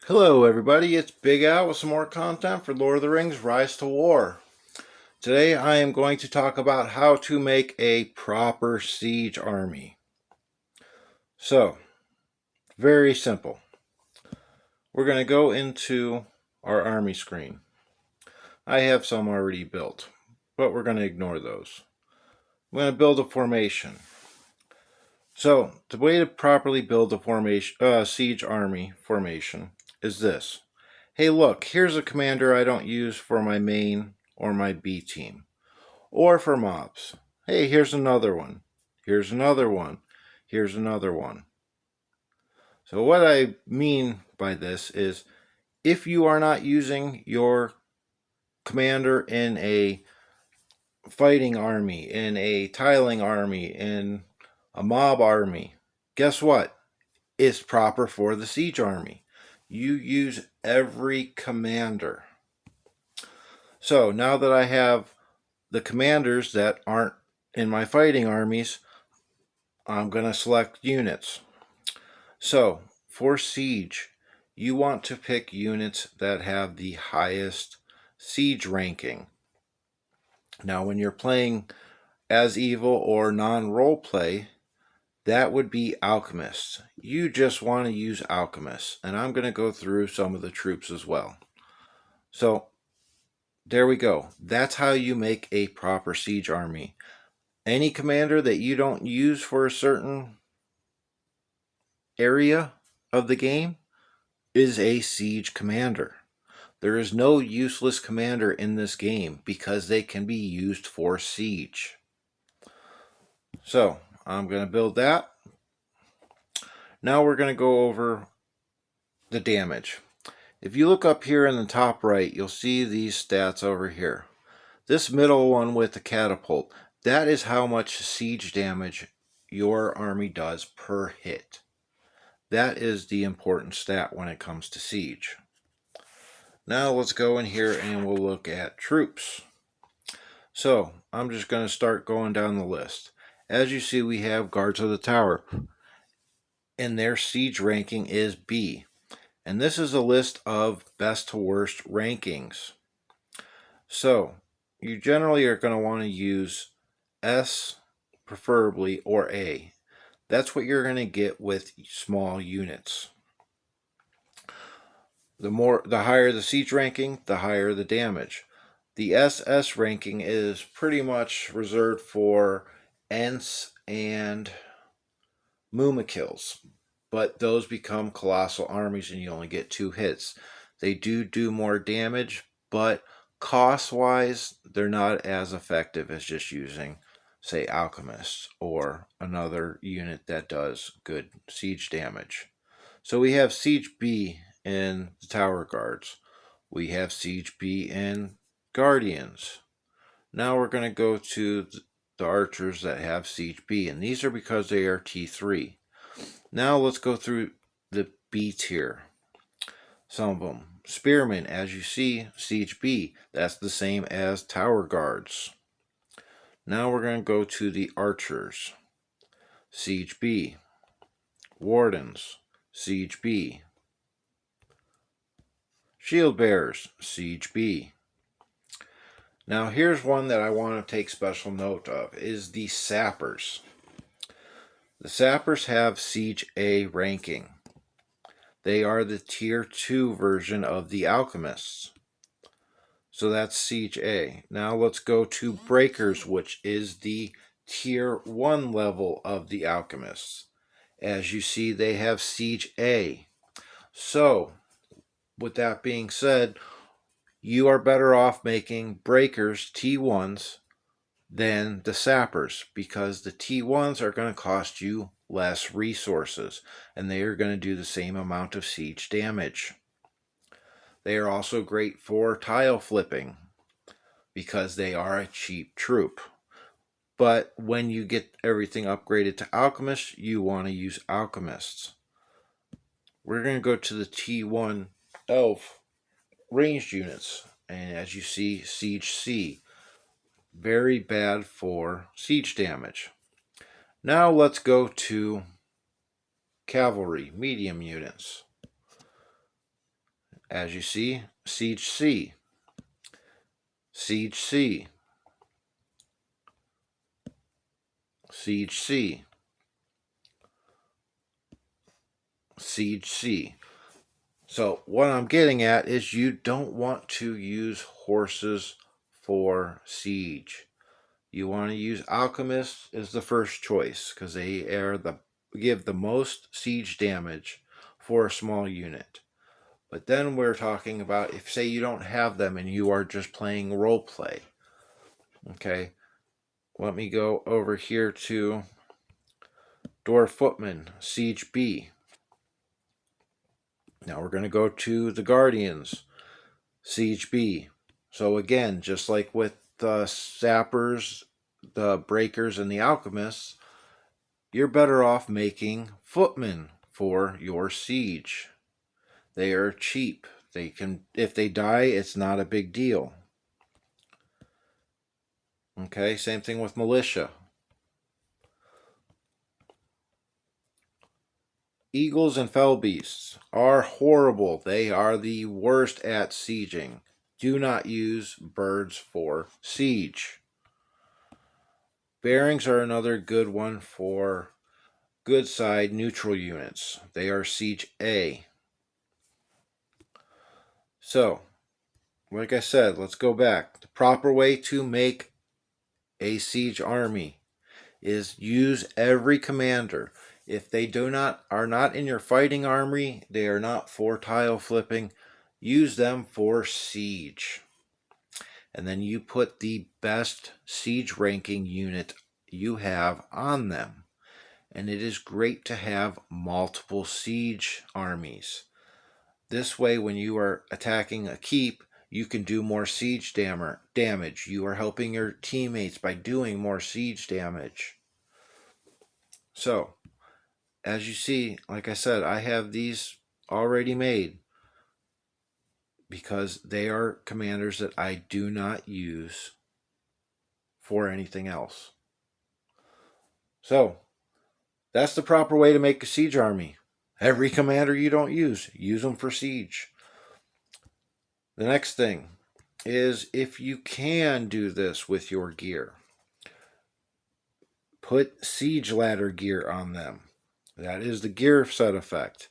Hello everybody, it's Big Al with some more content for LoTRgames Rise to War. Today I am going to talk about how to make a proper siege army. So, very simple. We're going to go into our army screen. I have some already built, but we're going to ignore those. I'm going to build a formation. So, the way to properly build a siege army formation is this. Hey look, here's a commander I don't use for my main or my B team, or for mobs. Hey, here's another one. Here's another one. Here's another one. So what I mean by this is if you are not using your commander in a fighting army, in a tiling army, in a mob army, guess what? It's proper for the siege army. You use every commander. So now that I have the commanders that aren't in my fighting armies, I'm going to select units. So for siege, you want to pick units that have the highest siege ranking. Now when you're playing as evil or non-role play, that would be alchemists. You just want to use alchemists, and I'm going to go through some of the troops as well. So there we go. That's how you make a proper siege army. Any commander that you don't use for a certain area of the game is a siege commander. There is no useless commander in this game because they can be used for siege. So I'm going to build that. Now we're going to go over the damage. If you look up here in the top right, you'll see these stats over here. This middle one with the catapult, that is how much siege damage your army does per hit. That is the important stat when it comes to siege. Now let's go in here and we'll look at troops. So I'm just going to start going down the list. As you see, we have Guards of the Tower, and their siege ranking is B. And this is a list of best to worst rankings. So you generally are going to want to use S, preferably, or A. That's what you're going to get with small units. The higher the siege ranking, the higher the damage. The SS ranking is pretty much reserved for Ents and Mumakills, but those become colossal armies and you only get 2 hits. They do more damage, but cost-wise, they're not as effective as just using, say, Alchemists or another unit that does good siege damage. So we have Siege B in the Tower Guards. We have Siege B in Guardians. Now we're going to go to the archers that have Siege B, and these are because they are T3. Now let's go through the B tier. Some of them. Spearmen, as you see, Siege B, that's the same as Tower Guards. Now we're going to go to the archers. Siege B. Wardens, Siege B. Shield Bearers, Siege B. Now here's one that I want to take special note of, is the Sappers. The Sappers have Siege A ranking. They are the Tier 2 version of the Alchemists. So that's Siege A. Now let's go to Breakers, which is the Tier 1 level of the Alchemists. As you see, they have Siege A. So, with that being said, you are better off making Breakers T1s than the Sappers, because the T1s are going to cost you less resources and they are going to do the same amount of siege damage. They are also great for tile flipping because they are a cheap troop. But when you get everything upgraded to Alchemists, you want to use Alchemists. We're going to go to the T1 Elf ranged units, and as you see, Siege C. Very bad for siege damage. Now let's go to cavalry, medium units. As you see, Siege C, Siege C, Siege C, Siege C. So what I'm getting at is you don't want to use horses for siege. You want to use alchemists as the first choice because they give the most siege damage for a small unit. But then we're talking about if, say, you don't have them and you are just playing role play. Okay, let me go over here to Dwarf Footman, Siege B. Now we're going to go to the Guardians, Siege B. So again, just like with the Sappers, the Breakers, and the Alchemists, you're better off making Footmen for your siege. They are cheap. They can, if they die, it's not a big deal. Okay, same thing with Militia. Eagles and fell beasts are horrible. They are the worst at sieging. Do not use birds for siege. Bearings are another good one for good side neutral units. They are siege A. So, like I said, let's go back. The proper way to make a siege army is use every commander. If they are not in your fighting army, they are not for tile flipping, use them for siege. And then you put the best siege ranking unit you have on them. And it is great to have multiple siege armies. This way, when you are attacking a keep, you can do more siege damage. You are helping your teammates by doing more siege damage. So, as you see, like I said, I have these already made because they are commanders that I do not use for anything else. So, that's the proper way to make a siege army. Every commander you don't use them for siege. The next thing is if you can do this with your gear, put siege ladder gear on them. That is the gear set effect.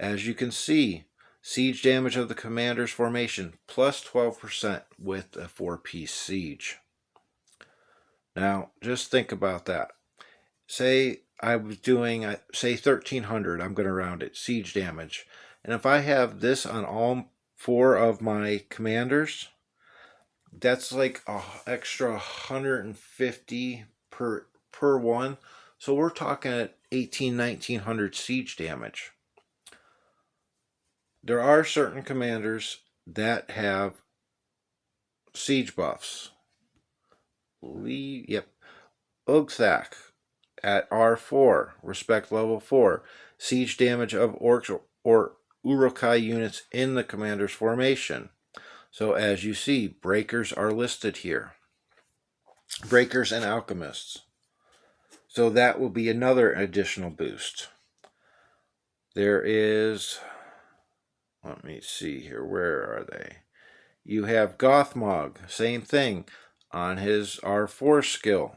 As you can see, siege damage of the commander's formation plus 12% with a 4-piece siege. Now, just think about that. Say I was doing, say 1300, I'm going to round it, siege damage. And if I have this on all 4 of my commanders, that's like an extra 150 per one. So we're talking at 1900 siege damage. There are certain commanders that have siege buffs. Ugthak at R4, respect level 4. Siege damage of orcs or Urukai units in the commander's formation. So as you see, breakers are listed here. Breakers and alchemists. So that will be another additional boost. There is, let me see here, where are they? You have Gothmog, same thing, on his R4 skill.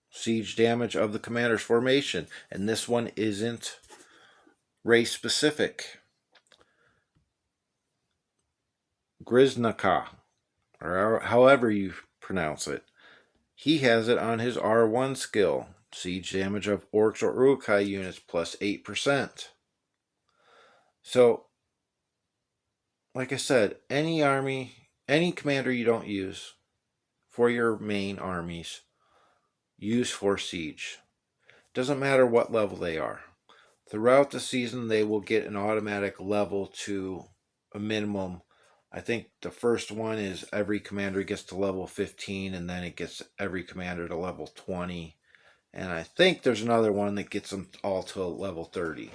Siege damage of the commander's formation. And this one isn't race specific. Griznaka, or however you pronounce it. He has it on his R1 skill. Siege damage of orcs or Urukai units plus 8%. So, like I said, any commander you don't use for your main armies, use for siege. Doesn't matter what level they are. Throughout the season, they will get an automatic level to a minimum. I think the first one is every commander gets to level 15, and then it gets every commander to level 20. And I think there's another one that gets them all to level 30.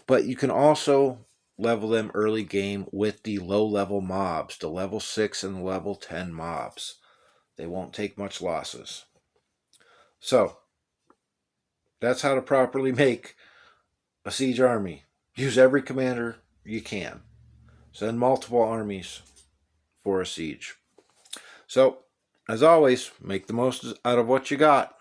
But you can also level them early game with the low level mobs, the level 6 and the level 10 mobs. They won't take much losses. So, that's how to properly make a siege army. Use every commander you can. send multiple armies for a siege. So, as always, make the most out of what you got.